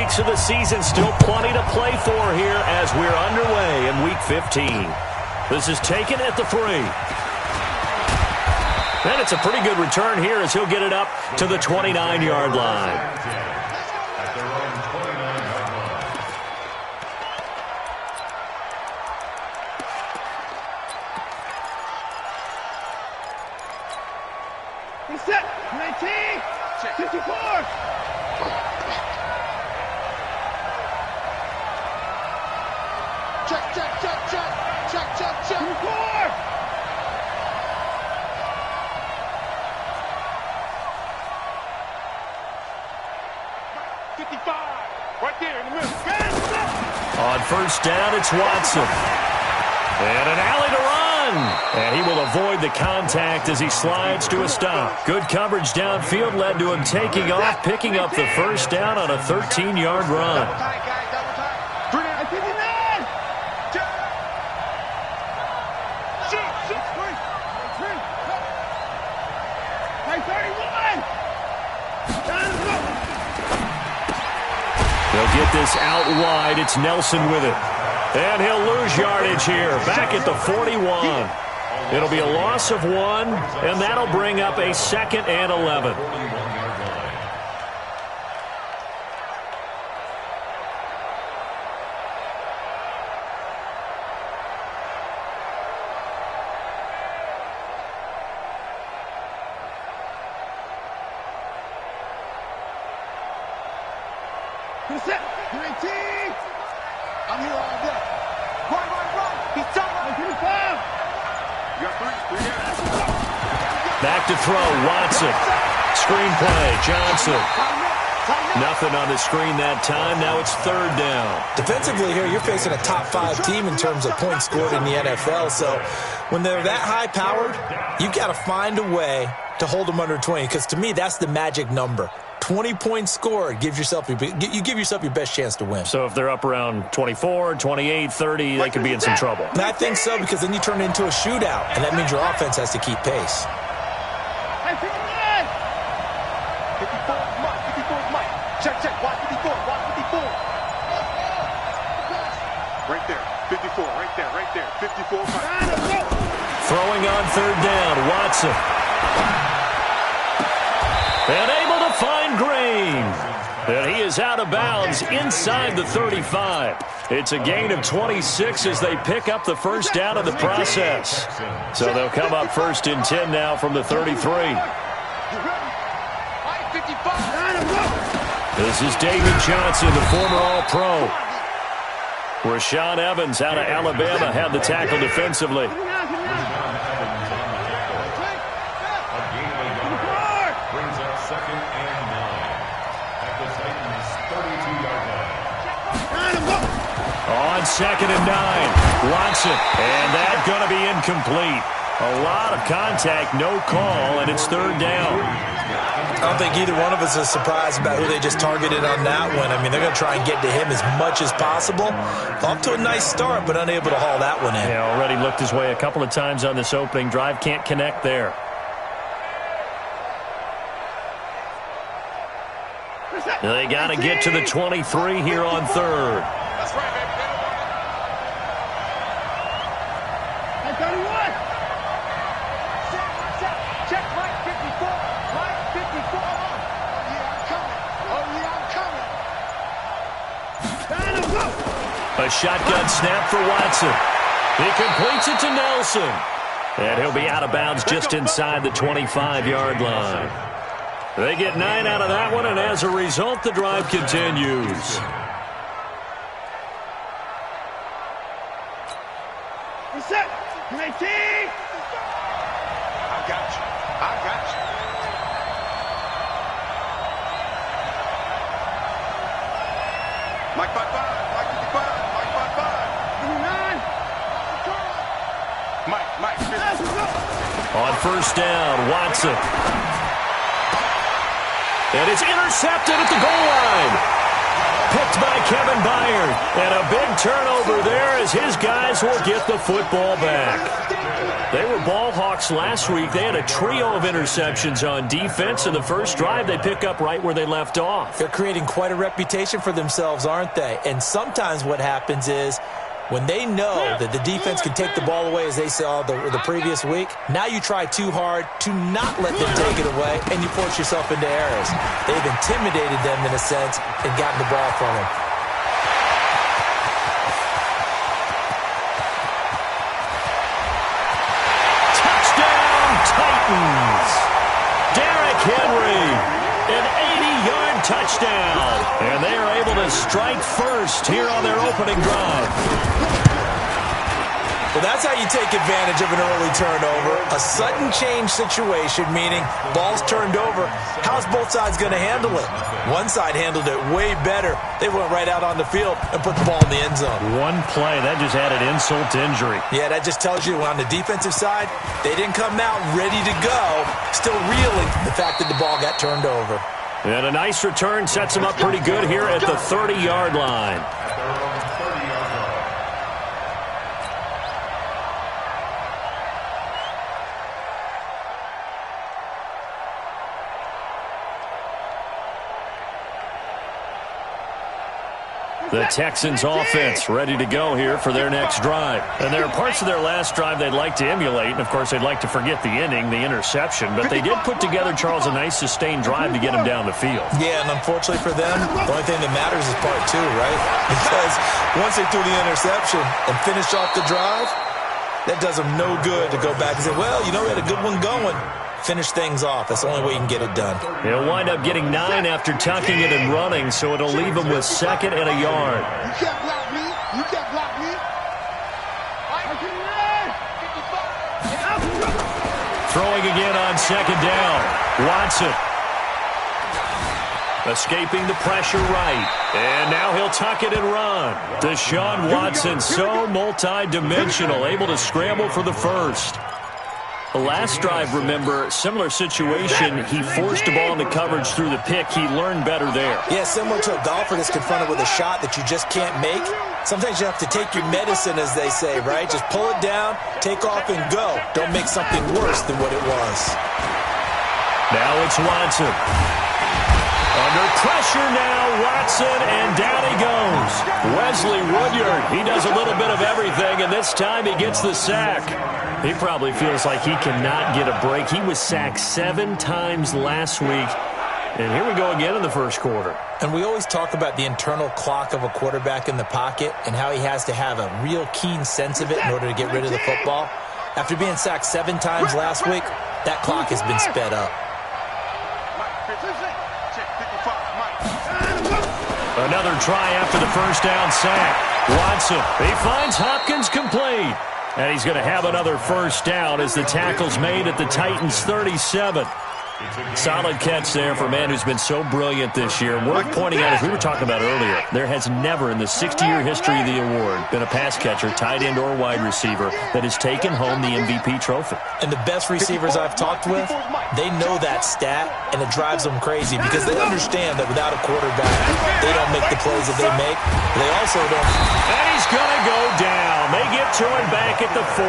weeks of the season, still plenty to play for here as we're underway in Week 15. This is taken at the 3. And it's a pretty good return here as he'll get it up to the 29-yard line. Set, 19, 54. Check, check, check, check, check, check, check. 54. Right there in the middle. On first down, it's Watson. And an alley to run. And he will avoid the contact as he slides to a stop. Good coverage downfield led to him taking off, picking up the first down on a 13-yard run. They'll get this out wide. It's Nelson with it. And he'll lose yardage here, back at the 41. It'll be a loss of 1, and that'll bring up a 2nd and 11. Set, 19. I'm here all day. Run. He's done. 25. You got 3. Back to throw, Watson. Screen play, Johnson. Nothing on the screen that time. Now it's 3rd down. Defensively here, you're facing a top 5 team in terms of points scored in the NFL. So when they're that high-powered, you've got to find a way to hold them under 20. Because to me, that's the magic number. 20 points scored, you give yourself your best chance to win. So if they're up around 24, 28, 30, they could be in some trouble. And I think so, because then you turn it into a shootout, and that means your offense has to keep pace. 54 Mike. Check. Watch 54. Right there. 54. Right there. 54 Mike. Throwing on 3rd down, Watson. And able to find Green. And he is out of bounds inside the 35. It's a gain of 26 as they pick up the first down of the process. So they'll come up 1st and 10 now from the 33. This is David Johnson, the former All-Pro. Rashaan Evans out of Alabama had the tackle defensively. On 2nd and 9, Watson, and that's going to be incomplete. A lot of contact, no call, and it's 3rd down. I don't think either one of us is surprised about who they just targeted on that one. I mean, they're going to try and get to him as much as possible. Off to a nice start, but unable to haul that one in. Yeah, already looked his way a couple of times on this opening drive. Can't connect there. They got to get to the 23 here on 3rd. That's right, baby. Check Mike 54. Mike 54. Oh, yeah, I'm coming. A shotgun snap for Watson. He completes it to Nelson. And he'll be out of bounds just inside the 25-yard line. They get 9 out of that one, and as a result, the drive continues. Set, 19. I got you. Mike 55, Mike 55, Mike 55. 59. Mike 50. On first down, Watson. And it's intercepted at the goal line. Picked by Kevin Byard. And a big turnover there as his guys will get the football back. They were ball hawks last week. They had a trio of interceptions on defense. In the first drive, they pick up right where they left off. They're creating quite a reputation for themselves, aren't they? And sometimes what happens is when they know that the defense can take the ball away, as they saw the previous week, now you try too hard to not let them take it away, and you force yourself into errors. They've intimidated them in a sense and gotten the ball from them. Derrick Henry, an 80-yard touchdown. And they are able to strike first here on their opening drive. Well, that's how you take advantage of an early turnover. A sudden change situation, meaning ball's turned over. How's both sides going to handle it? One side handled it way better. They went right out on the field and put the ball in the end zone. One play, that just added insult to injury. Yeah, that just tells you on the defensive side, they didn't come out ready to go, still reeling the fact that the ball got turned over. And a nice return sets them up pretty good here at the 30-yard line. The Texans offense ready to go here for their next drive. And there are parts of their last drive they'd like to emulate. And, of course, they'd like to forget the inning, the interception. But they did put together, Charles, a nice sustained drive to get him down the field. Yeah, and unfortunately for them, the only thing that matters is part two, right? Because once they threw the interception and finished off the drive, that does them no good to go back and say, well, you know, we had a good one going. Finish things off. That's the only way you can get it done. He'll wind up getting 9 after tucking it and running, so it'll leave him with 2nd and a yard. You can't block me. You can't block me. Throwing again on 2nd down. Watson. Escaping the pressure right. And now he'll tuck it and run. Deshaun Watson, so multi-dimensional, able to scramble for the first. The last drive, remember, similar situation. He forced the ball into coverage through the pick. He learned better there. Yeah, similar to a golfer that's confronted with a shot that you just can't make. Sometimes you have to take your medicine, as they say, right? Just pull it down, take off, and go. Don't make something worse than what it was. Now it's Watson. Under pressure now, Watson, and down he goes. Wesley Woodyard, he does a little bit of everything, and this time he gets the sack. He probably feels like he cannot get a break. He was sacked 7 times last week, and here we go again in the first quarter. And we always talk about the internal clock of a quarterback in the pocket and how he has to have a real keen sense of it in order to get rid of the football. After being sacked 7 times last week, that clock has been sped up. Another try after the first down sack. Watson, he finds Hopkins complete. And he's going to have another first down as the tackle's made at the Titans' 37. Solid catch there for a man who's been so brilliant this year. Worth pointing out, as we were talking about earlier, there has never in the 60-year history of the award been a pass catcher, tight end, or wide receiver that has taken home the MVP trophy. And the best receivers I've talked with, they know that stat, and it drives them crazy because they understand that without a quarterback, they don't make the plays that they make. They also don't. And he's going to go down. They get to him back at the 40.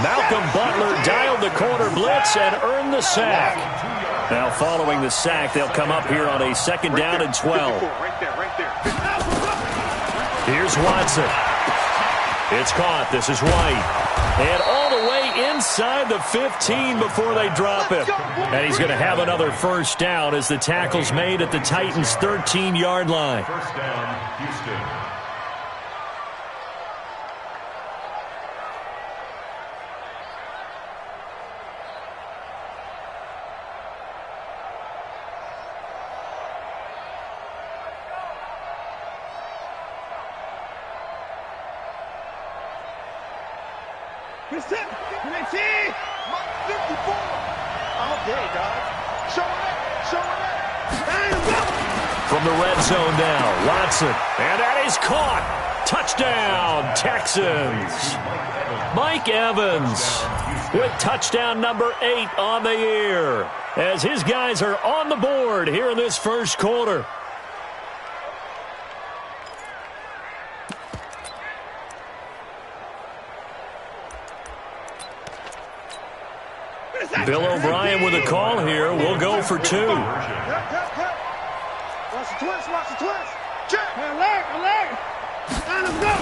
Malcolm Butler dialed the corner blitz and earned the sack. Now following the sack, they'll come up here on a 2nd down and 12. Here's Watson. It's caught. This is White. And all the way inside the 15 before they drop him. And he's going to have another first down as the tackle's made at the Titans' 13-yard line. First down, Houston. From the red zone now, Watson. And that is caught. Touchdown, Texans. Mike Evans with touchdown number 8 on the year as his guys are on the board here in this first quarter. Bill O'Brien with a call here. We'll go for two. Watch the twist, watch the twist. Check. Alert. Let's go.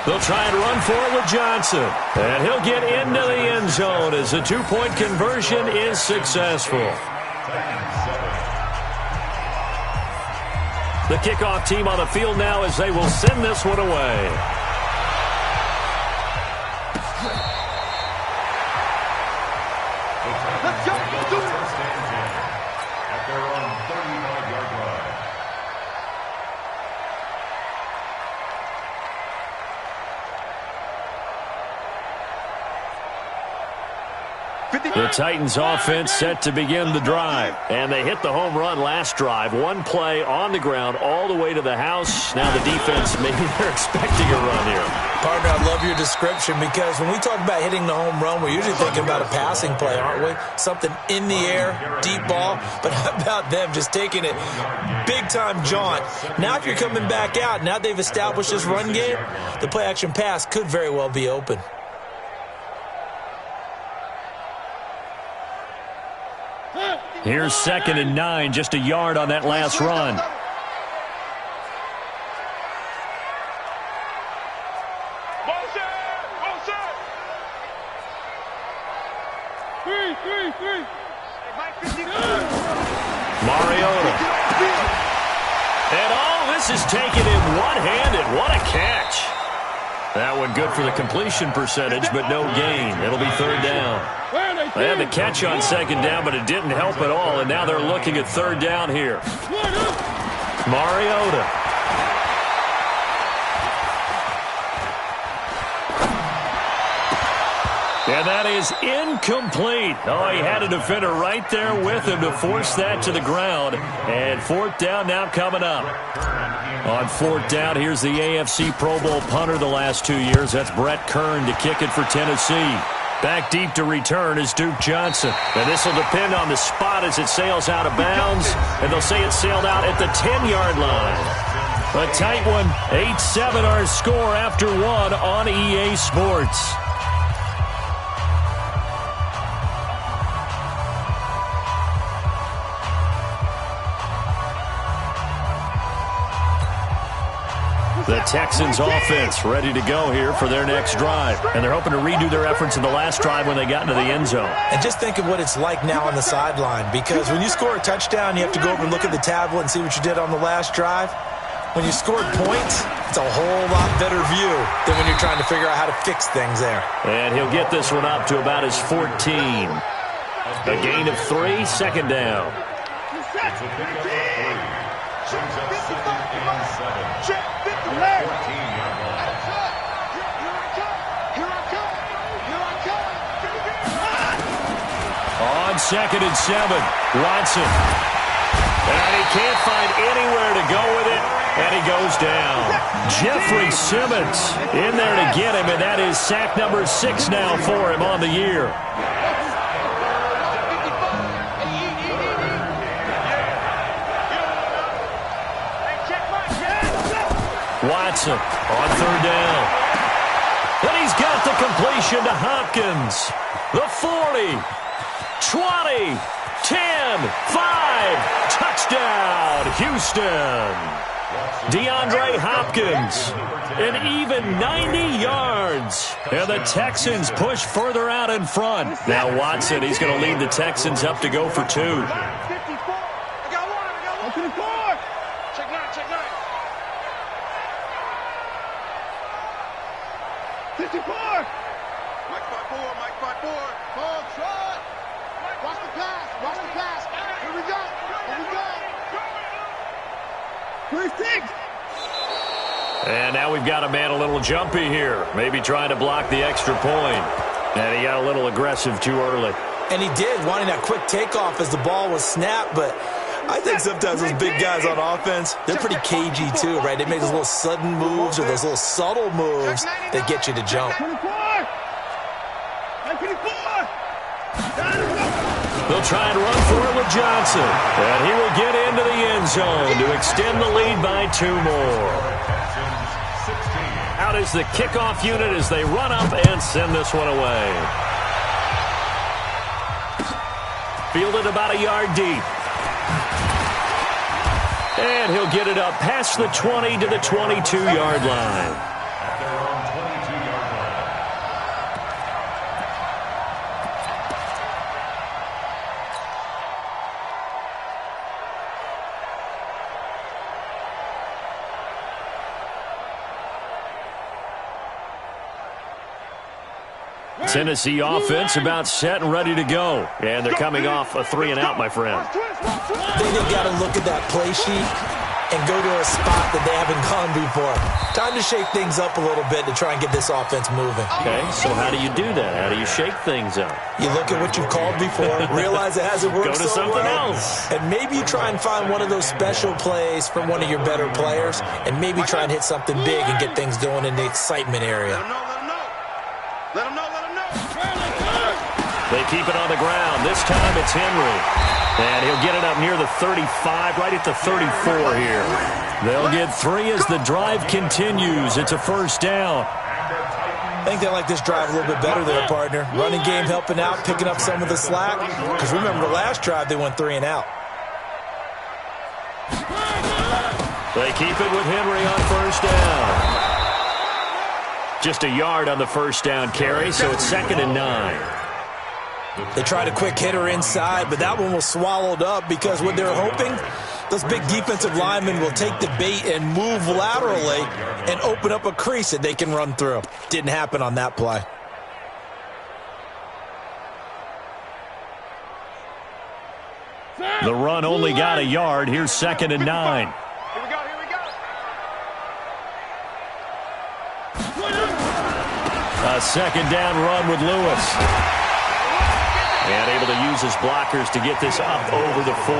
They'll try and run for it with Johnson. And he'll get into the end zone as the two-point conversion is successful. The kickoff team on the field now as they will send this one away. Let's go. Do it. At their own 35-yard line. The Titans offense set to begin the drive. And they hit the home run last drive. One play on the ground all the way to the house. Now the defense, maybe they're expecting a run here. Partner, I love your description because when we talk about hitting the home run, we're usually thinking about a passing play, aren't we? Something in the air, deep ball. But how about them just taking it big-time jaunt? Now if you're coming back out, now they've established this run game, the play-action pass could very well be open. Here's 2nd and 9, just a yard on that last run. Mariota. And this is taken in one-handed. What a catch. That one good for the completion percentage, but no gain. It'll be 3rd down. They had the catch on 2nd down, but it didn't help at all, and now they're looking at 3rd down here. Mariota. And that is incomplete. Oh, he had a defender right there with him to force that to the ground. And 4th down now coming up. On 4th down, here's the AFC Pro Bowl punter the last 2 years. That's Brett Kern to kick it for Tennessee. Back deep to return is Duke Johnson. And this will depend on the spot as it sails out of bounds. And they'll say it sailed out at the 10-yard line. A tight one. 8-7 our score after one on EA Sports. The Texans offense ready to go here for their next drive. And they're hoping to redo their efforts in the last drive when they got into the end zone. And just think of what it's like now on the sideline, because when you score a touchdown, you have to go over and look at the tablet and see what you did on the last drive. When you scored points, it's a whole lot better view than when you're trying to figure out how to fix things there. And he'll get this one up to about his 14. A gain of 3, 2nd down. On 2nd and 7, Watson. And he can't find anywhere to go with it, and he goes down. Jeffrey Simmons in there to get him, and that is sack number 6 now for him on the year. Watson on 3rd down. And he's got the completion to Hopkins. The 40, 20, 10, 5, touchdown, Houston. DeAndre Hopkins, an even 90 yards. And the Texans push further out in front. Now Watson, he's going to lead the Texans up to go for 2. And now we've got a man a little jumpy here. Maybe trying to block the extra point. And he got a little aggressive too early. And he did, wanting that quick takeoff as the ball was snapped. But I think sometimes those big guys on offense, they're pretty cagey too, right? They make those little sudden moves or those little subtle moves that get you to jump. They'll try and run for it with Johnson. And he will get into the end zone to extend the lead by 2 more. Out is the kickoff unit as they run up and send this one away. Fielded about a yard deep. And he'll get it up past the 20 to the 22-yard line. At their own 22-yard line. Tennessee offense about set and ready to go. And they're coming off a 3-and-out, my friend. I think they've got to look at that play sheet and go to a spot that they haven't gone before. Time to shake things up a little bit to try and get this offense moving. Okay, so how do you do that? How do you shake things up? You look at what you've called before, realize it hasn't worked Go to so something well, else. and maybe you try and find one of those special plays from one of your better players, and maybe try and hit something big and get things going in the excitement area. Let him know. They keep it on the ground. This time it's Henry. And he'll get it up near the 35, right at the 34 here. They'll get 3 as the drive continues. It's a first down. I think they like this drive a little bit better there, partner. Running game helping out, picking up some of the slack. Because remember, the last drive they went 3-and-out. They keep it with Henry on first down. Just a yard on the first down carry, so it's 2nd and 9. They tried a quick hitter inside, but that one was swallowed up because what they're hoping, those big defensive linemen will take the bait and move laterally and open up a crease that they can run through. Didn't happen on that play. The run only got a yard. Here's 2nd and 9. Here we go. A second down run with Lewis. And able to use his blockers to get this up over the 40.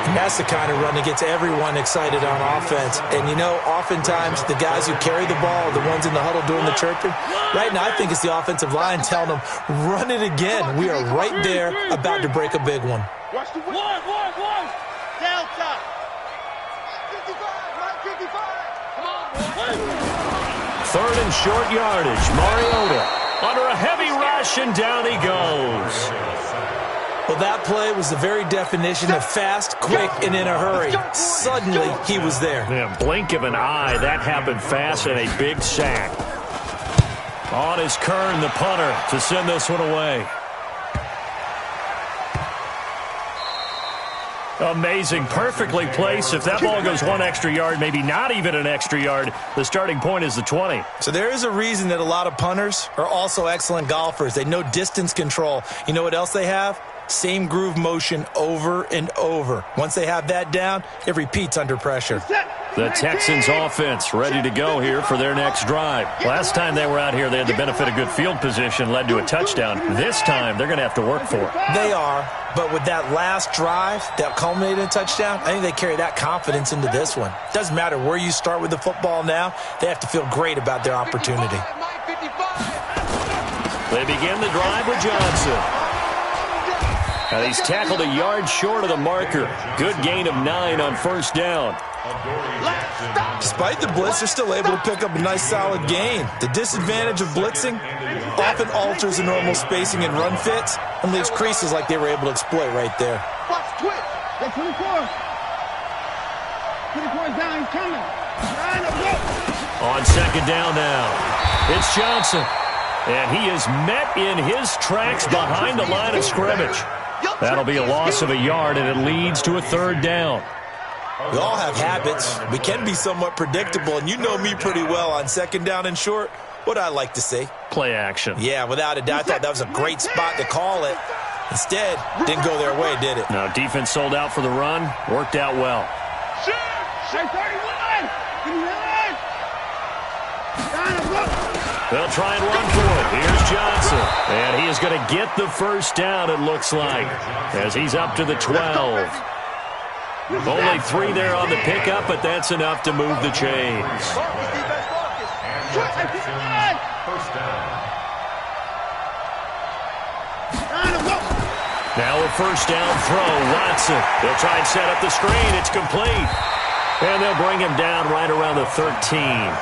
And that's the kind of run that gets everyone excited on offense. And, you know, oftentimes the guys who carry the ball are the ones in the huddle doing the chirping. Right now, I think it's the offensive line telling them, run it again. We are right there about to break a big one. Watch the one. Delta. 55, right 55. Come on, boy. 3rd and short yardage. Mariota under a heavy rush, and down he goes. Well, that play was the very definition of fast, quick, and in a hurry. Suddenly, he was there. Yeah, blink of an eye. That happened fast, and a big sack. On is Kern, the punter, to send this one away. Amazing. Perfectly placed. If that ball goes 1 extra yard, maybe not even an extra yard, the starting point is the 20. So there is a reason that a lot of punters are also excellent golfers. They know distance control. You know what else they have? Same groove motion over and over. Once they have that down, it repeats under pressure. The Texans offense ready to go here for their next drive. Last time they were out here, they had the benefit of good field position, led to a touchdown. This time, they're going to have to work for it. They are, but with that last drive that culminated in a touchdown, I think they carry that confidence into this one. Doesn't matter where you start with the football now, they have to feel great about their opportunity. They begin the drive with Johnson. And he's tackled a yard short of the marker. Good gain of 9 on first down. Despite the blitz, they're still able to pick up a nice solid gain. The disadvantage of blitzing often alters the normal spacing and run fits and leaves creases like they were able to exploit right there. Watch twitch. That's 24. 24 is down. He's coming. On second down now, it's Johnson. And he is met in his tracks behind the line of scrimmage. That'll be a loss of a yard, and it leads to a 3rd down. We all have habits. We can be somewhat predictable, and you know me pretty well on second down and short. What I like to see. Play action. Yeah, without a doubt, I thought that was a great spot to call it. Instead, didn't go their way, did it? Now, defense sold out for the run. Worked out well. Hey, 31. They'll try and run for it. Here's Johnson. And he is going to get the first down, it looks like, as he's up to the 12. Only 3 there on the pickup, but that's enough to move the chains. First down. Now a first down throw. Watson. They'll try and set up the screen. It's complete. And they'll bring him down right around the 13.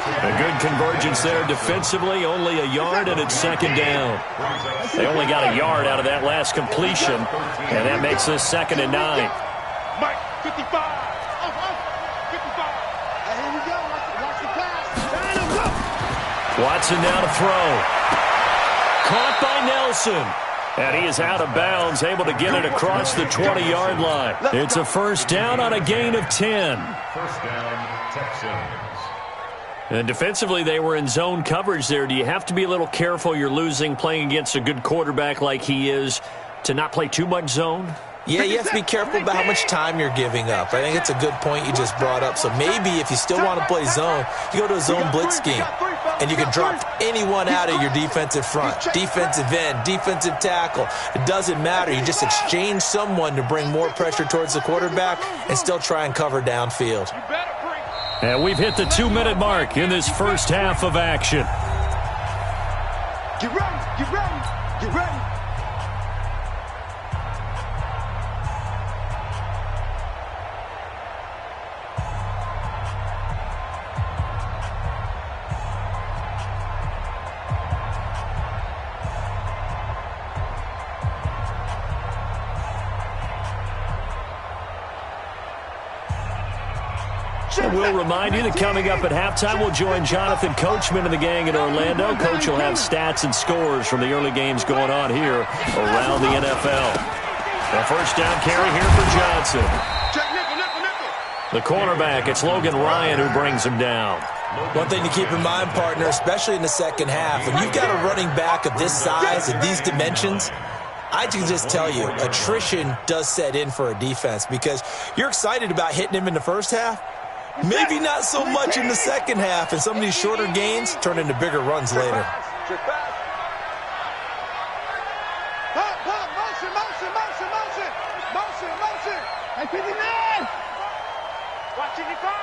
A good convergence there defensively, only a yard, and it's second down. They only got a yard out of that last completion, and that makes this 2nd and 9. Mike, 55. 55. And here we go. Watch the pass. Watson now to throw. Caught by Nelson. And he is out of bounds, able to get it across the 20-yard line. It's a first down on a gain of 10. First down, Texans. And defensively, they were in zone coverage there. Do you have to be a little careful? You're losing playing against a good quarterback like he is to not play too much zone? Yeah, you have to be careful about how much time you're giving up. I think it's a good point you just brought up. So maybe if you still want to play zone, you go to a zone blitz scheme, and you can drop anyone out of your defensive front, defensive end, defensive tackle. It doesn't matter. You just exchange someone to bring more pressure towards the quarterback and still try and cover downfield. And we've hit the 2-minute mark in this first half of action. Get ready. Get ready. Get ready. And we'll remind you that coming up at halftime, we'll join Jonathan Coachman and the gang in Orlando. Coach will have stats and scores from the early games going on here around the NFL. The first down carry here for Johnson. The cornerback, it's Logan Ryan who brings him down. One thing to keep in mind, partner, especially in the second half, when you've got a running back of this size, of these dimensions, I can just tell you, attrition does set in for a defense because you're excited about hitting him in the first half. Maybe not so much in the second half, and some of these shorter gains turn into bigger runs later. Motion. Hey, 59. Watch 55.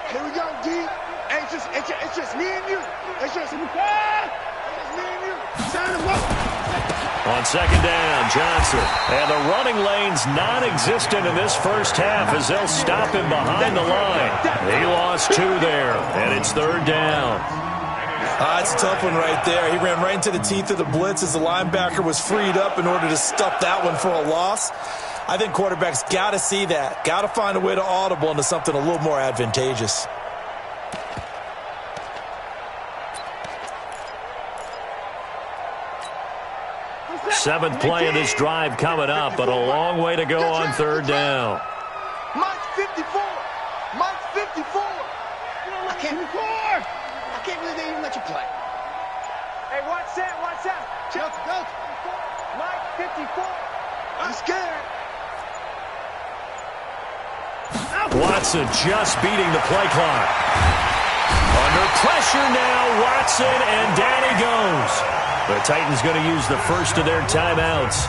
Here we go, D. It's just me and you. It's just me and you. Sign him up. On second down, Johnson. And the running lane's non-existent in this first half as they'll stop him behind the line. He lost 2 there, and it's third down. It's a tough one right there. He ran right into the teeth of the blitz as the linebacker was freed up in order to stuff that one for a loss. I think quarterbacks got to see that. Got to find a way to audible into something a little more advantageous. Seventh play of this drive coming up, but a long way to go on third down. Mike's 54. Mike's 54. I can't believe they even let you play. Hey, watch that. Go. Mike 54. I'm scared. Watson just beating the play clock. Under pressure now, Watson, and down he goes. The Titans going to use the first of their timeouts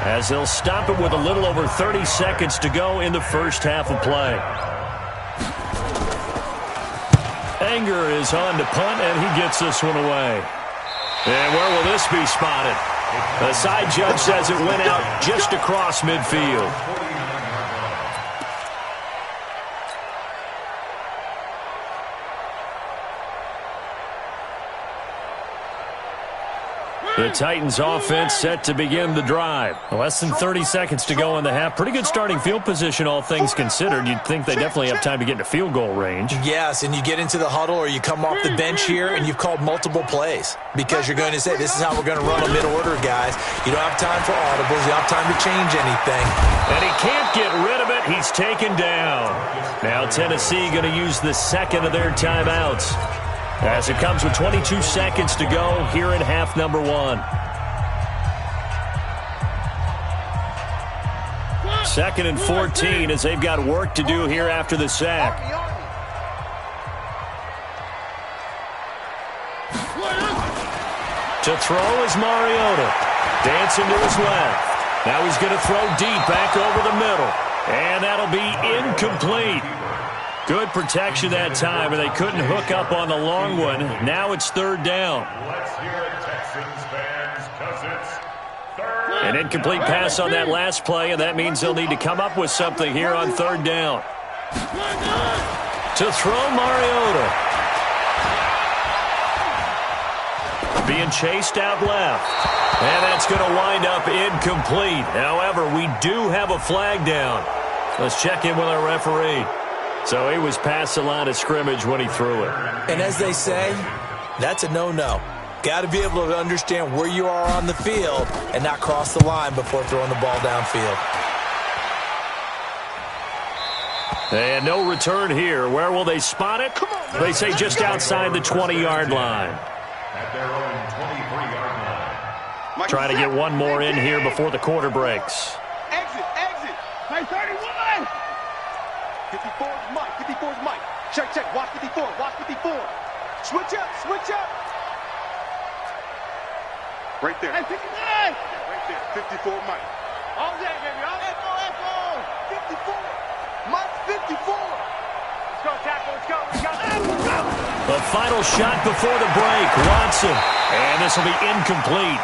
as they'll stop it with a little over 30 seconds to go in the first half of play. Anger is on to punt, and he gets this one away. And where will this be spotted? The side judge says it went out just across midfield. The Titans offense set to begin the drive. Less than 30 seconds to go in the half. Pretty good starting field position, all things considered. You'd think they definitely have time to get into field goal range. Yes, and you get into the huddle or you come off the bench here and you've called multiple plays because you're going to say, this is how we're going to run a mid-order, guys. You don't have time for audibles. You don't have time to change anything. And he can't get rid of it. He's taken down. Now Tennessee going to use the second of their timeouts, as it comes with 22 seconds to go here in half number 1. Second and 14 as they've got work to do here after the sack. To throw is Mariota. Dancing to his left. Now he's going to throw deep back over the middle. And that'll be incomplete. Good protection that time, and they couldn't hook up on the long one. Now it's third down. Let's hear it, Texans fans, because it's third. An incomplete pass on that last play, and that means they'll need to come up with something here on third down. To throw, Mariota. being chased out left. And that's going to wind up incomplete. However, we do have a flag down. Let's check in with our referee. So he was past the line of scrimmage when he threw it. And as they say, that's a no-no. Got to be able to understand where you are on the field and not cross the line before throwing the ball downfield. And no return here. Where will they spot it? They say just outside the 20-yard line. At their own 23-yard line. Trying to get one more in here before the quarter breaks. Exit. Play 31. 54 is Mike. 54 is Mike. Check. Watch 54. Switch up. Right there. Hey, 59. Right there. 54 Mike. All day, baby. Echo. 54. Mike's 54. Let's go, tackle. Let's go. The final shot before the break. Watson. And this will be incomplete.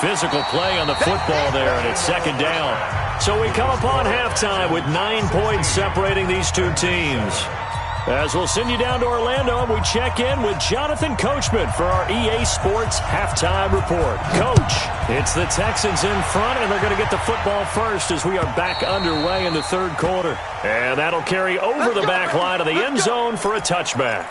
Physical play on the football there, and it's second down. So we come upon halftime with 9 points separating these two teams. As we'll send you down to Orlando, and we check in with Jonathan Coachman for our EA Sports Halftime Report. Coach, it's the Texans in front, and they're going to get the football first as we are back underway in the third quarter. And that'll carry over the back line of the end zone for a touchback.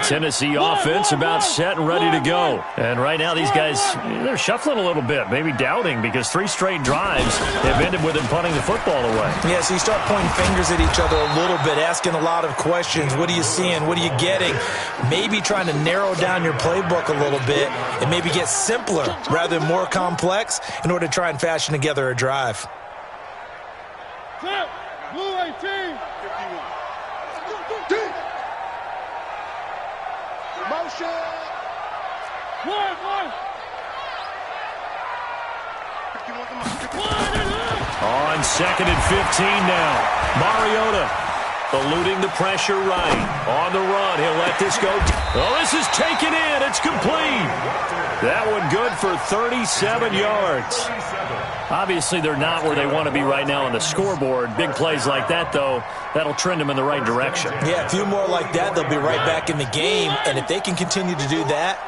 Tennessee offense about set and ready to go. And right now these guys, they're shuffling a little bit, maybe doubting, because 3 straight drives have ended with them punting the football away. Yeah, so you start pointing fingers at each other a little bit, asking a lot of questions. What are you seeing? What are you getting? Maybe trying to narrow down your playbook a little bit and maybe get simpler rather than more complex in order to try and fashion together a drive. Blue 18. 51. Motion. One. On 2nd and 15 now. Mariota eluding the pressure right. On the run, he'll let this go. Oh, this is taken in. It's complete. That one good for 37 yards. Obviously, they're not where they want to be right now on the scoreboard. Big plays like that, though, that'll trend them in the right direction. Yeah, a few more like that, they'll be right back in the game. And if they can continue to do that,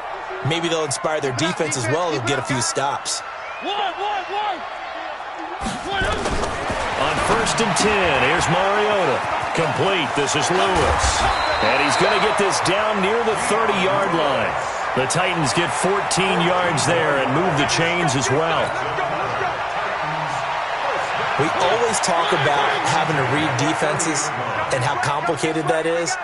maybe they'll inspire their defense as well to get a few stops. On 1st and 10, here's Mariota. Complete. This is Lewis. And he's going to get this down near the 30-yard line. The Titans get 14 yards there and move the chains as well. We always talk about having to read defenses and how complicated that is.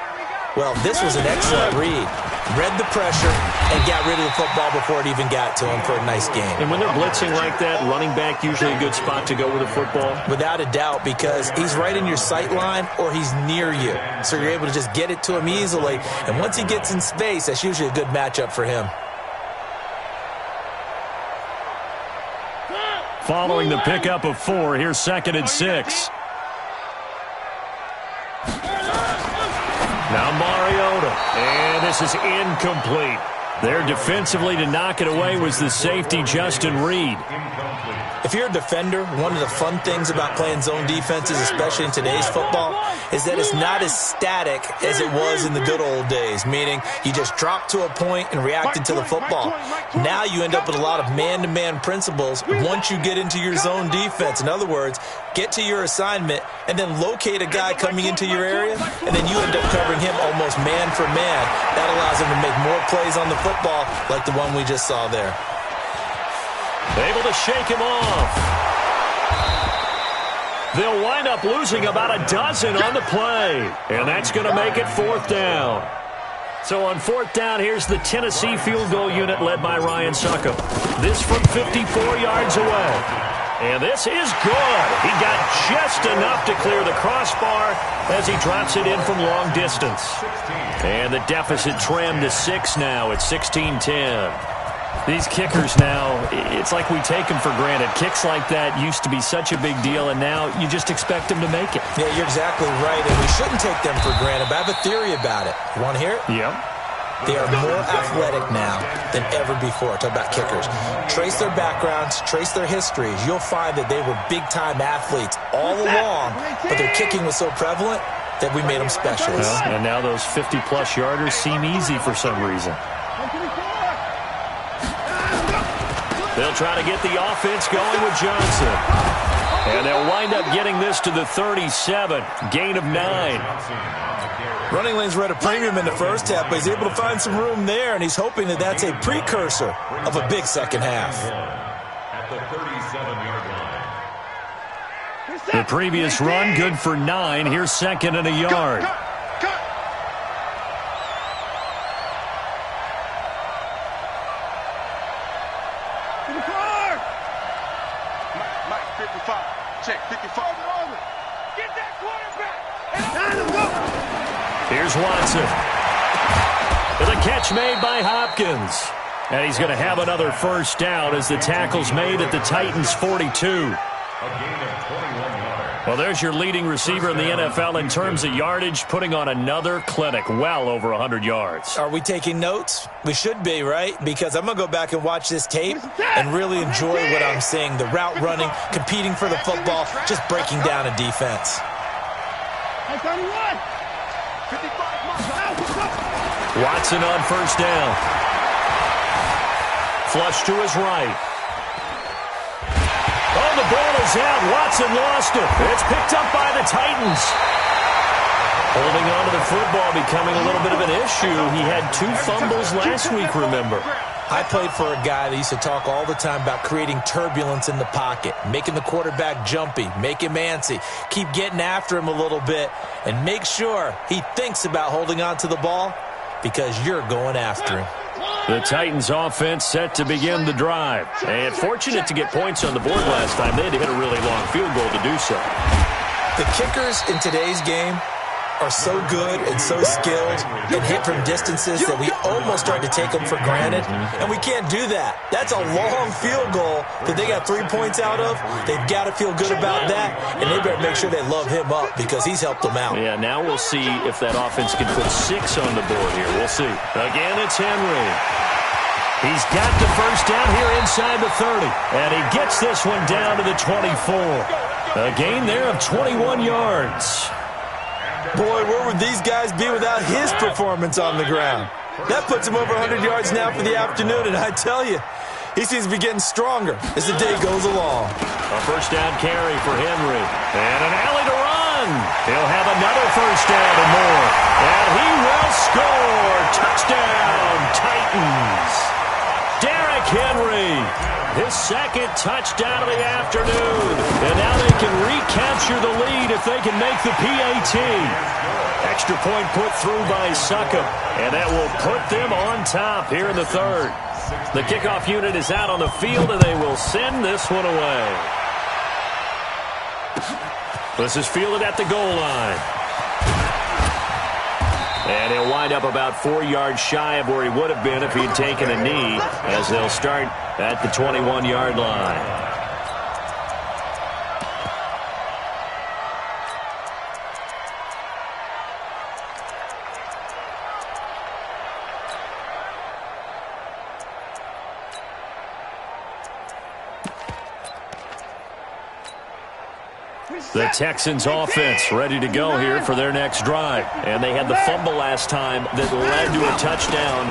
Well, this was an excellent read. Read the pressure and got rid of the football before it even got to him for a nice game. And when they're blitzing like that, running back usually a good spot to go with the football? Without a doubt, because he's right in your sight line or he's near you. So you're able to just get it to him easily. And once he gets in space, that's usually a good matchup for him. Following the pickup of 4, here's 2nd and 6. Now Mariota, and this is incomplete. There defensively to knock it away was the safety, Justin Reed. If you're a defender, one of the fun things about playing zone defenses, especially in today's football, is that it's not as static as it was in the good old days, meaning you just dropped to a point and reacted to the football. Now you end up with a lot of man-to-man principles once you get into your zone defense. In other words, get to your assignment and then locate a guy coming into your area, and then you end up covering him almost man for man. That allows him to make more plays on the football like the one we just saw there. Able to shake him off. They'll wind up losing about a dozen on the play, and that's going to make it 4th down. So on 4th down, here's the Tennessee field goal unit led by Ryan Succop. This from 54 yards away. And this is good. He got just enough to clear the crossbar as he drops it in from long distance. And the deficit trimmed to 6 now at 16-10. These kickers now, it's like we take them for granted. Kicks like that used to be such a big deal, and now you just expect them to make it. Yeah, you're exactly right, and we shouldn't take them for granted, but I have a theory about it. You want to hear it? Yeah. They are more athletic now than ever before. Talk about kickers. Trace their backgrounds, trace their histories. You'll find that they were big-time athletes all along, but their kicking was so prevalent that we made them specialists. Well, and now those 50-plus yarders seem easy for some reason. They'll try to get the offense going with Johnson. And they'll wind up getting this to the 37. Gain of 9. Running lanes were at a premium in the first half, but he's able to find some room there, and he's hoping that that's a precursor of a big second half. At the 37-yard line. The previous run, good for 9. Here's second and a yard. Mike, 55. Check, 55. Get that quarterback. Here's Watson. With a catch made by Hopkins. And he's going to have another first down as the tackle's made at the Titans' 42. A gain of 21 yards. Well, there's your leading receiver in the NFL in terms of yardage, putting on another clinic, well over 100 yards. Are we taking notes? We should be, right? Because I'm going to go back and watch this tape and really enjoy what I'm seeing. The route running, competing for the football, just breaking down a defense. Watson on first down. Flush to his right. Oh, the ball is out. Watson lost it. It's picked up by the Titans. Holding on to the football becoming a little bit of an issue. He had 2 fumbles last week, remember. I played for a guy that used to talk all the time about creating turbulence in the pocket, making the quarterback jumpy, make him antsy, keep getting after him a little bit, and make sure he thinks about holding on to the ball because you're going after him. The Titans offense set to begin the drive. And fortunate to get points on the board last time. They had to hit a really long field goal to do so. The kickers in today's game are so good and so skilled and hit from distances that we almost start to take them for granted, and we can't do that. That's a long field goal that they got 3 points out of. They've got to feel good about that, and they better make sure they love him up because he's helped them out. Yeah, now we'll see if that offense can put 6 on the board here. We'll see. Again, it's Henry. He's got the first down here inside the 30, and he gets this one down to the 24. A gain there of 21 yards. Boy, where would these guys be without his performance on the ground? That puts him over 100 yards now for the afternoon, and I tell you, he seems to be getting stronger as the day goes along. A first down carry for Henry. And an alley to run. He'll have another first down and more. And he will score. Touchdown, Titans. Derrick Henry. His second touchdown of the afternoon. And now they can recapture the lead if they can make the PAT. Extra point put through by Succop. And that will put them on top here in the third. The kickoff unit is out on the field, and they will send this one away. This is fielded at the goal line. And he'll wind up about 4 yards shy of where he would have been if he'd taken a knee, as they'll start at the 21-yard line. The Texans offense ready to go here for their next drive. And they had the fumble last time that led to a touchdown.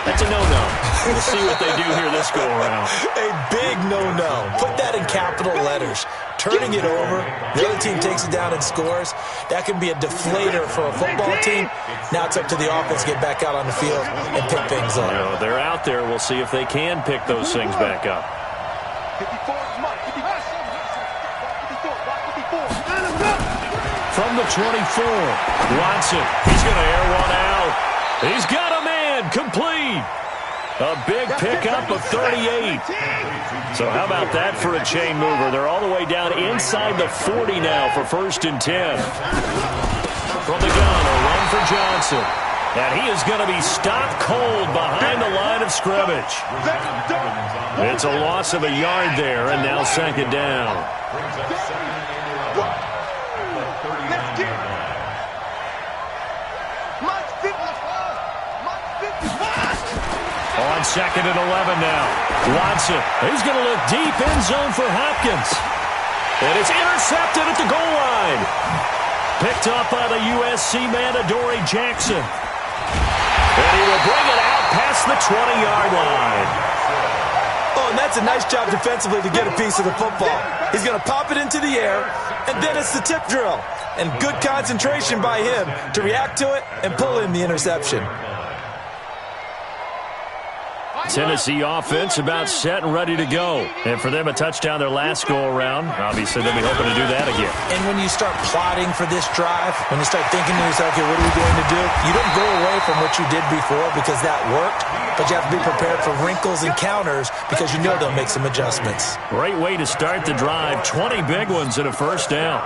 That's a no-no. We'll see what they do here this go-around. A big no-no. Put that in capital letters. Turning it over, the other team takes it down and scores. That can be a deflator for a football team. Now it's up to the offense to get back out on the field and pick things up. You know, they're out there. We'll see if they can pick those things back up. 54 is Mike. 54. From the 24, Watson. He's going to air one out. He's got a man. Complete. A big pickup of 38. So how about that for a chain mover? They're all the way down inside the 40 now for 1st and 10. From the gun, a run for Johnson. And he is going to be stopped cold behind the line of scrimmage. It's a loss of a yard there, and now 2nd down. Mike's 50. On 2nd and 11 now. Watson, he's going to look deep in zone for Hopkins. And it's intercepted at the goal line. Picked up by the USC man, Adoree Jackson. And he will bring it out past the 20-yard line. Oh, and that's a nice job defensively to get a piece of the football. He's going to pop it into the air, and then it's the tip drill. And good concentration by him to react to it and pull in the interception. Tennessee offense about set and ready to go. And for them, a touchdown their last go-around. Obviously, they'll be hoping to do that again. And when you start plotting for this drive, when you start thinking to yourself, okay, what are we going to do? You don't go away from what you did before because that worked, but you have to be prepared for wrinkles and counters because you know they'll make some adjustments. Great way to start the drive. 20 big ones and a first down.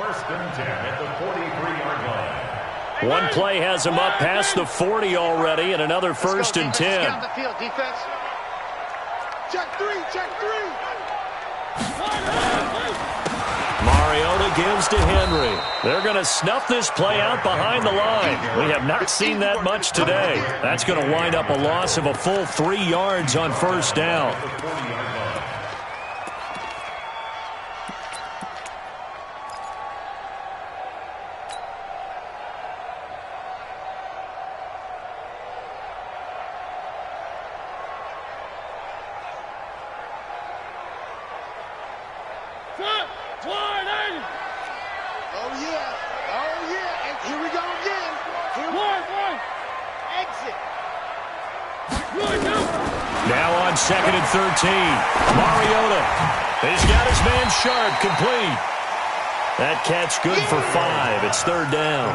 1st and 10 at the 43-yard line. One play has him up past the 40 already, and another 1st and 10. Get on the field, defense. Check three, check three. Mariota gives to Henry. They're going to snuff this play out behind the line. We have not seen that much today. That's going to wind up a loss of a full 3 yards on 1st down. Now on 2nd and 13. Mariota. He's got his man Sharp complete. That catch good for 5. It's 3rd down.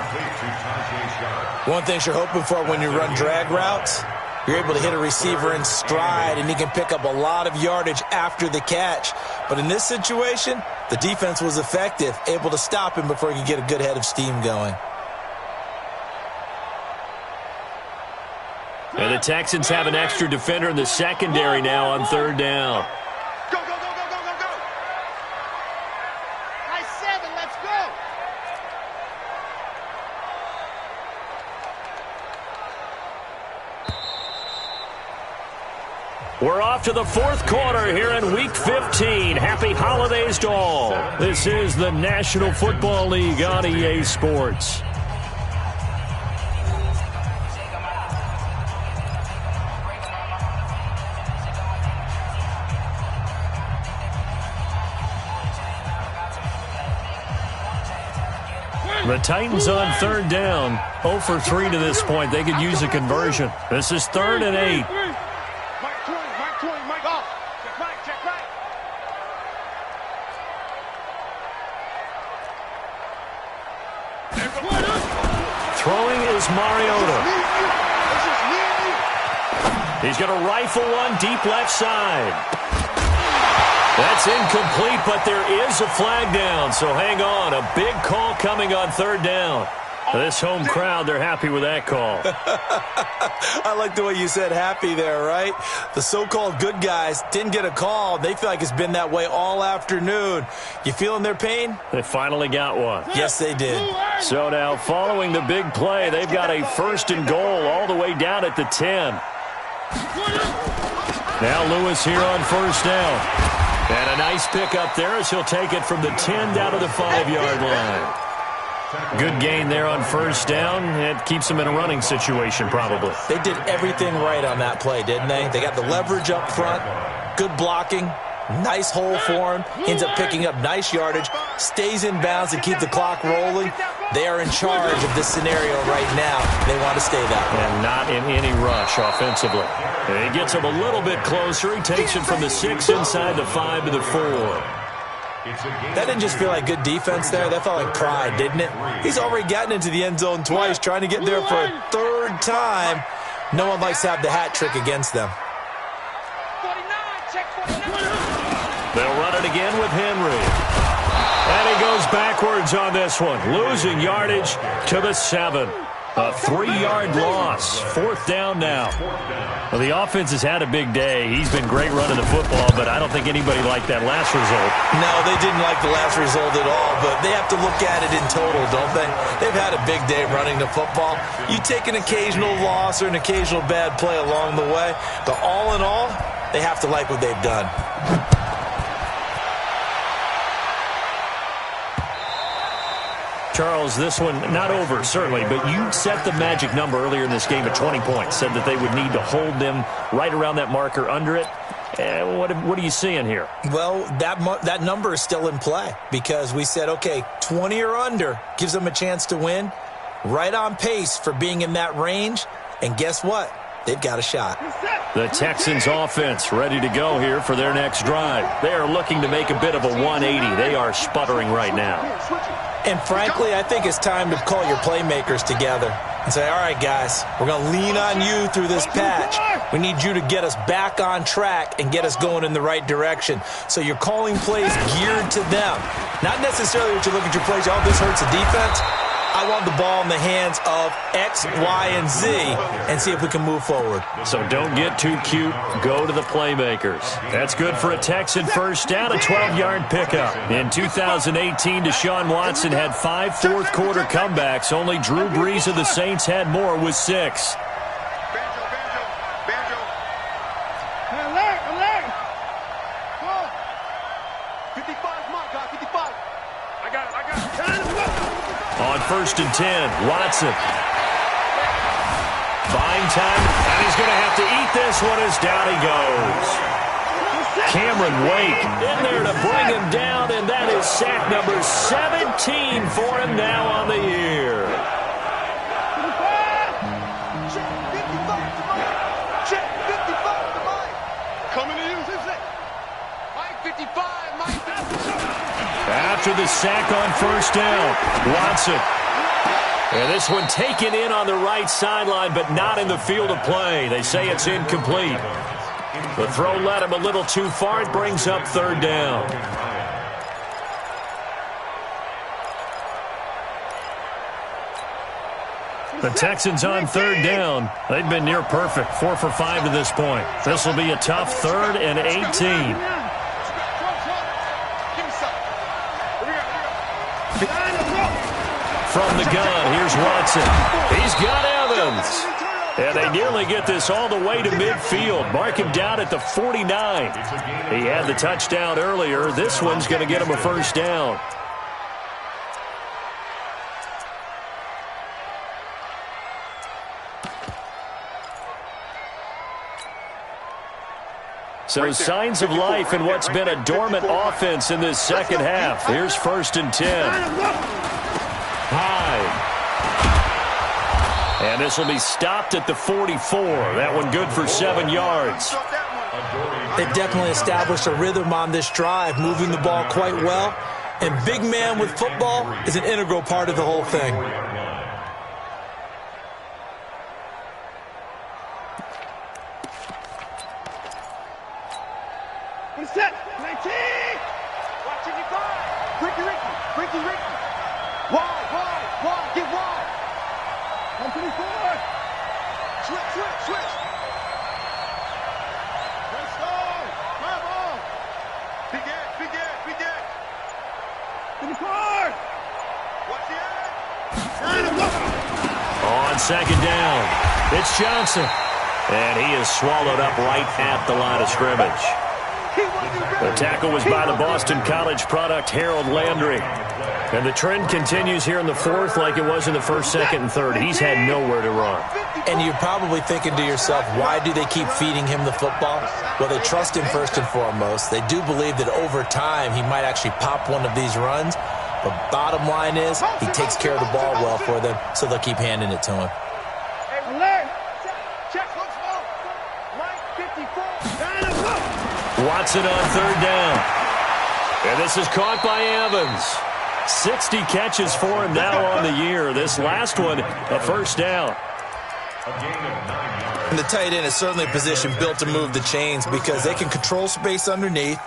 One thing you're hoping for when you run drag routes, you're able to hit a receiver in stride, and he can pick up a lot of yardage after the catch. But in this situation, the defense was effective, able to stop him before he could get a good head of steam going. And the Texans have an extra defender in the secondary now on 3rd down. Go, go, go, go, go, go, go. Nice 7, let's go. We're off to the 4th quarter here in Week 15. Happy holidays to all. This is the National Football League on EA Sports. The Titans on 3rd down. 0 for 3 to this point. They could use a conversion. This is 3rd and 8. Mike 20, Mike 20, Mike off. Check right, check right. Throwing is Mariota. He's going to rifle one deep left side. That's incomplete, but there is a flag down, so hang on. A big call coming on 3rd down. This home crowd, they're happy with that call. I like the way you said happy there, right? The so-called good guys didn't get a call. They feel like it's been that way all afternoon. You feeling their pain? They finally got one. Yes, they did. So now, following the big play, they've got a 1st and goal all the way down at the 10. Now Lewis here on 1st down. And a nice pick up there as he'll take it from the 10 down to the 5-yard line. Good gain there on 1st down. It keeps them in a running situation probably. They did everything right on that play, didn't they? They got the leverage up front, good blocking, nice hole for him, ends up picking up nice yardage, stays in bounds and keep the clock rolling. They are in charge of this scenario right now. They want to stay that way. And not in any rush offensively. And he gets him a little bit closer. He takes it from the 6 inside the 5 to the 4. That didn't just feel like good defense there. That felt like pride, didn't it? He's already gotten into the end zone twice, trying to get there for a 3rd time. No one likes to have the hat trick against them. 49, check 49. They'll run it again with Henry. And he goes backwards on this one, losing yardage to the 7. A 3-yard loss. 4th down now. Well, the offense has had a big day. He's been great running the football, but I don't think anybody liked that last result. No, they didn't like the last result at all, but they have to look at it in total, don't they? They've had a big day running the football. You take an occasional loss or an occasional bad play along the way, but all in all, they have to like what they've done. Charles, this one not over, certainly, but you set the magic number earlier in this game at 20 points, said that they would need to hold them right around that marker under it. What are you seeing here? Well, that number is still in play because we said, okay, 20 or under gives them a chance to win. Right on pace for being in that range, and guess what? They've got a shot. The Texans offense ready to go here for their next drive. They are looking to make a bit of a 180. They are sputtering right now. And frankly, I think it's time to call your playmakers together and say, all right, guys, we're going to lean on you through this patch. We need you to get us back on track and get us going in the right direction. So you're calling plays geared to them. Not necessarily that you look at your plays, oh, this hurts the defense. I want the ball in the hands of X, Y, and Z and see if we can move forward. So don't get too cute. Go to the playmakers. That's good for a Texan first down, a 12-yard pickup. In 2018, Deshaun Watson had 5 fourth-quarter comebacks. Only Drew Brees of the Saints had more with 6. On 1st and 10, Watson. Buying time, and he's going to have to eat this one as down he goes. Cameron Wake in there to bring him down, and that is sack number 17 for him now on the year. After the sack on 1st down, Watson. And this one taken in on the right sideline, but not in the field of play. They say it's incomplete. The throw led him a little too far. It brings up 3rd down. The Texans on 3rd down. They've been near perfect, 4 for 5 to this point. This will be a tough 3rd and 18. From the gun, here's Watson. He's got Evans. And they nearly get this all the way to midfield. Mark him down at the 49. He had the touchdown earlier. This one's going to get him a 1st down. So signs of life in what's been a dormant offense in this second half. Here's 1st and 10. High. And this will be stopped at the 44. That one good for 7 yards. They've definitely established a rhythm on this drive, moving the ball quite well. And big man with football is an integral part of the whole thing. Set. 19. Watching you go. Ricky. Wide. Get wide. 124. Switch. Let's go. My ball. Big Ed. In the car. Watch the end. On 2nd down, it's Johnson. And he is swallowed up right at the line of scrimmage. The tackle was by the Boston College product, Harold Landry. And the trend continues here in the 4th like it was in the 1st, 2nd, and 3rd. He's had nowhere to run. And you're probably thinking to yourself, why do they keep feeding him the football? Well, they trust him first and foremost. They do believe that over time he might actually pop one of these runs. But bottom line is he takes care of the ball well for them, so they'll keep handing it to him. Watson on 3rd down. And this is caught by Evans. 60 catches for him now on the year. This last one, a 1st down. And the tight end is certainly a position built to move the chains because they can control space underneath.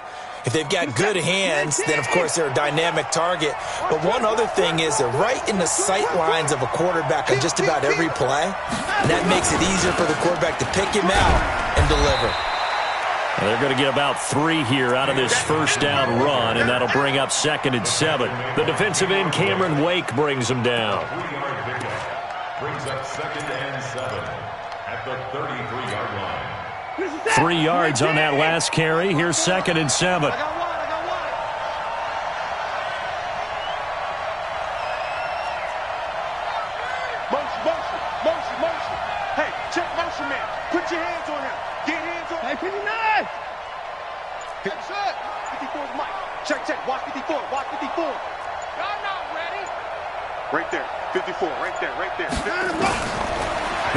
If they've got good hands, then, of course, they're a dynamic target. But one other thing is they're right in the sight lines of a quarterback on just about every play. And that makes it easier for the quarterback to pick him out and deliver. Well, they're going to get about 3 here out of this first down run, and that'll bring up 2nd and 7. The defensive end, Cameron Wake, brings them down. Brings up 2nd and 7 at the 33-yard line. 3 yards on that last carry. Here's 2nd and 7. I got one. Motion. Hey, check motion, man. Put your hands on him. Get hands on him. Hey, 59. Good shot. 54's Mike. Check. Watch 54. Y'all not ready. Right there. 54. Right there.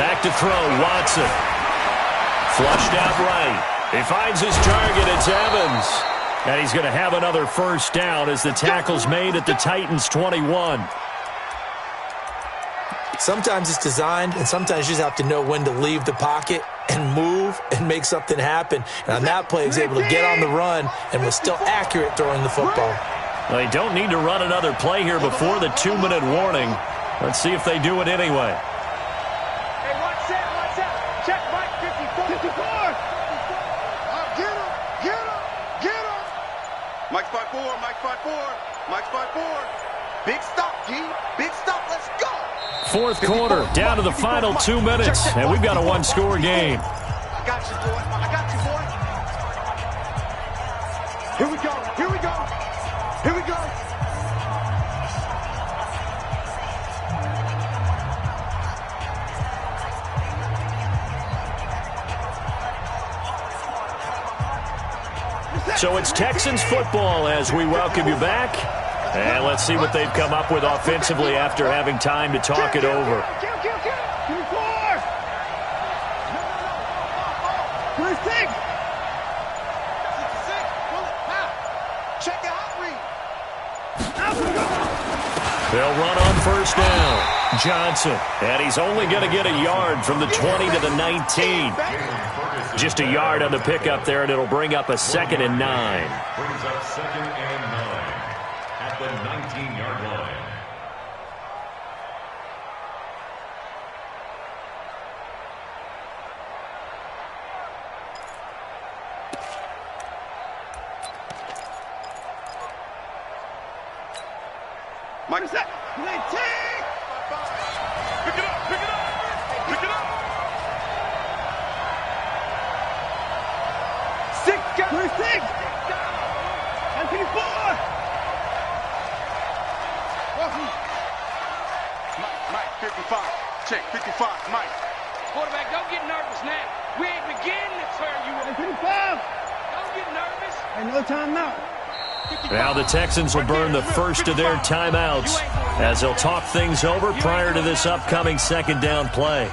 Back to throw. Watson. Flushed out right. He finds his target. It's Evans. And he's going to have another first down as the tackle's made at the Titans' 21. Sometimes it's designed, and sometimes you just have to know when to leave the pocket and move and make something happen. And on that play, he was able to get on the run and was still accurate throwing the football. Well, they don't need to run another play here before the 2-minute warning. Let's see if they do it anyway. Hey, watch out. Check Mike, 54. Get him. Mike's 5'4". Big stop, G. Big stop. Let's go. Fourth quarter, down to the final 2 minutes, and we've got a one-score game. I got you, boy. Here we go. So it's Texans football as we welcome you back. And let's see what they've come up with offensively after having time to talk it over. Kill. 26. Check the hot read. They'll run on first down. Johnson. And he's only going to get a yard from the 20 to the 19. Just a yard on the pickup there, and it'll bring up a 2nd and 9. Brings up 2nd and 9 at the 19-yard line. Mike, set. 19. Pick it up. 6. 26. And 54. Mike, 55. Check, 55. Mike. Quarterback, don't get nervous now. We ain't beginning to turn you up. 55. Don't get nervous. And no timeout. Now the Texans will burn the first of their timeouts as they'll talk things over prior to this upcoming 2nd down play.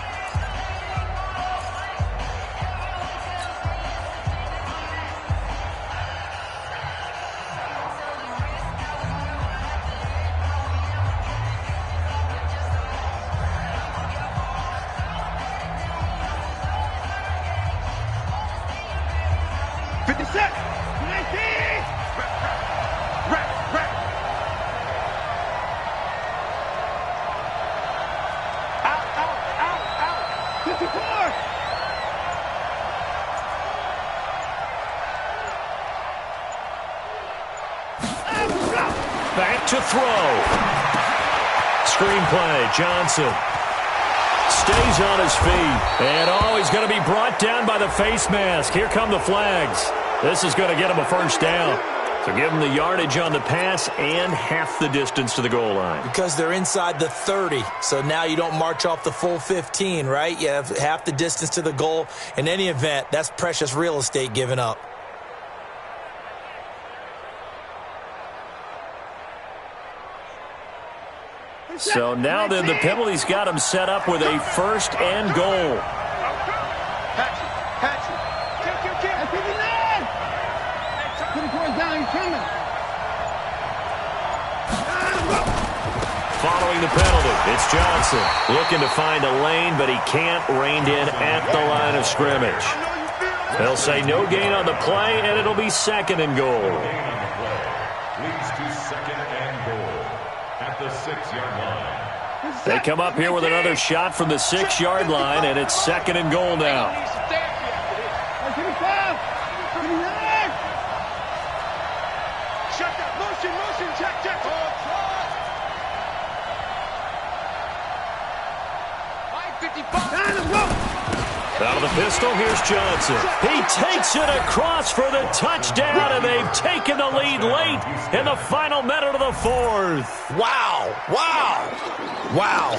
Back to throw. Screenplay, Johnson. Stays on his feet. And he's going to be brought down by the face mask. Here come the flags. This is going to get him a first down. So give him the yardage on the pass and half the distance to the goal line. Because they're inside the 30, so now you don't march off the full 15, right? You have half the distance to the goal. In any event, that's precious real estate given up. So now then the penalty's got him set up with a 1st and goal. Patrick. Kill. 59. 54's down, he's coming. Following the penalty, it's Johnson looking to find a lane, but he can't. Reined in at the line of scrimmage. I know you feel They'll say no gain on the play, and it'll be 2nd and goal. Gain on the play leads to 2nd and goal at the 6-yard line. They come up here with another shot from the 6-yard line, and it's 2nd and goal now. Shut that. Motion, check. Out of the pistol, here's Johnson. He takes it across for the touchdown, and they've taken the lead late in the final minute of the 4th. Wow.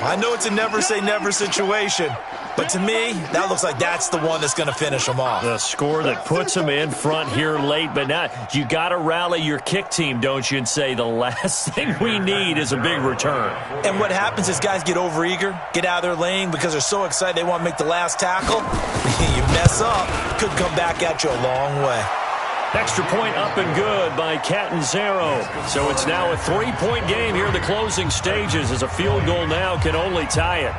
I know it's a never-say-never situation, but to me, that looks like that's the one that's going to finish them off. The score that puts them in front here late, but now you got to rally your kick team, don't you, and say the last thing we need is a big return. And what happens is guys get overeager, get out of their lane because they're so excited they want to make the last tackle. You mess up, could come back at you a long way. Extra point up and good by Catanzaro. So it's now a 3-point game here in the closing stages, as a field goal now can only tie it.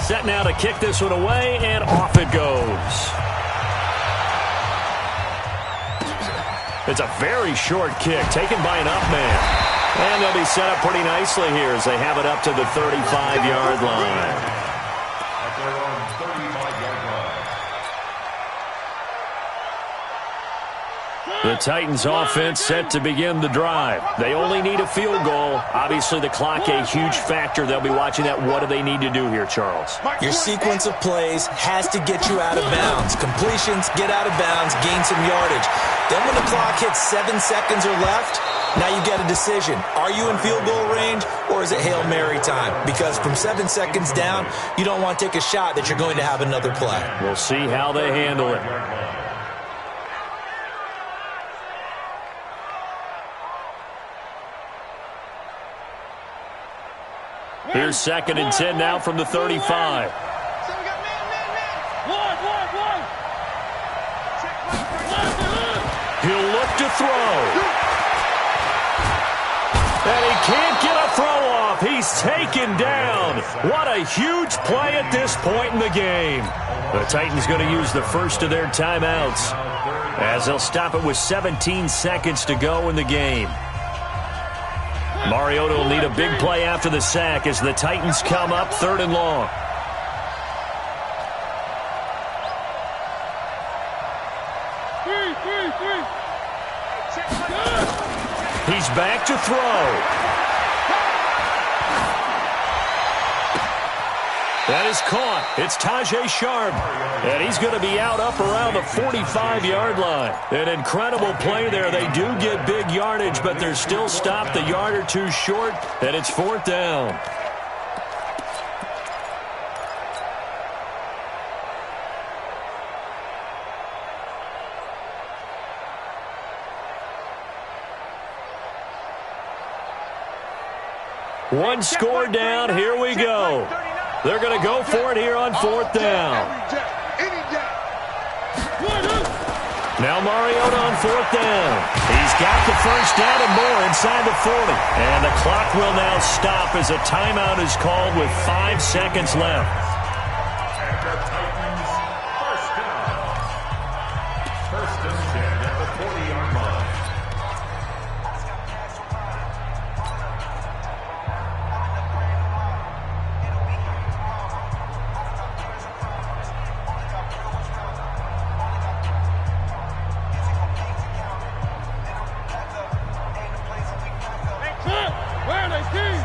Set now to kick this one away, and off it goes. It's a very short kick taken by an up man. And they'll be set up pretty nicely here as they have it up to the 35-yard line. At their own 35-yard line. The Titans offense set to begin the drive. They only need a field goal. Obviously, the clock a huge factor. They'll be watching that. What do they need to do here, Charles? Your sequence of plays has to get you out of bounds. Completions, get out of bounds, gain some yardage. Then when the clock hits 7 seconds or left, now you get a decision. Are you in field goal range, or is it Hail Mary time? Because from 7 seconds down, you don't want to take a shot that you're going to have another play. We'll see how they handle it. Here's 2nd and 10 now from the 35. He'll look to throw. And he can't get a throw off. He's taken down. What a huge play at this point in the game. The Titans going to use the first of their timeouts, as they'll stop it with 17 seconds to go in the game. Mariota will need a big play after the sack as the Titans come up 3rd and long. He's back to throw. That is caught. It's Tajay Sharp. And he's going to be out up around the 45-yard line. An incredible play there. They do get big yardage, but they're still stopped a yard or two short, and it's 4th down. One score down. Here we go. They're going to go for it here on 4th down. Now Mariota on 4th down. He's got the first down and more inside the 40. And the clock will now stop as a timeout is called with 5 seconds left. And the Titans first down. 1st and 10 at the 40-yard line. Where are they, team?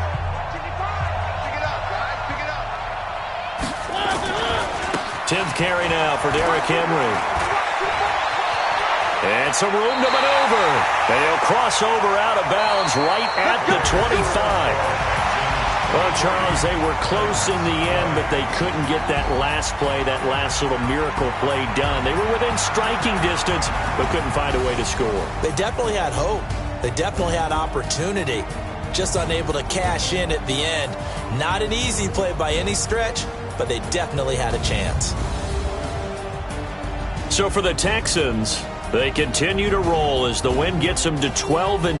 10th carry now for Derrick Henry. And some room to maneuver. They'll cross over out of bounds right at the 25. Well, Charles, they were close in the end, but they couldn't get that last play, that last little miracle play done. They were within striking distance, but couldn't find a way to score. They definitely had hope. They definitely had opportunity. Just unable to cash in at the end. Not an easy play by any stretch, but they definitely had a chance. So for the Texans, They continue to roll as the win gets them to 12 and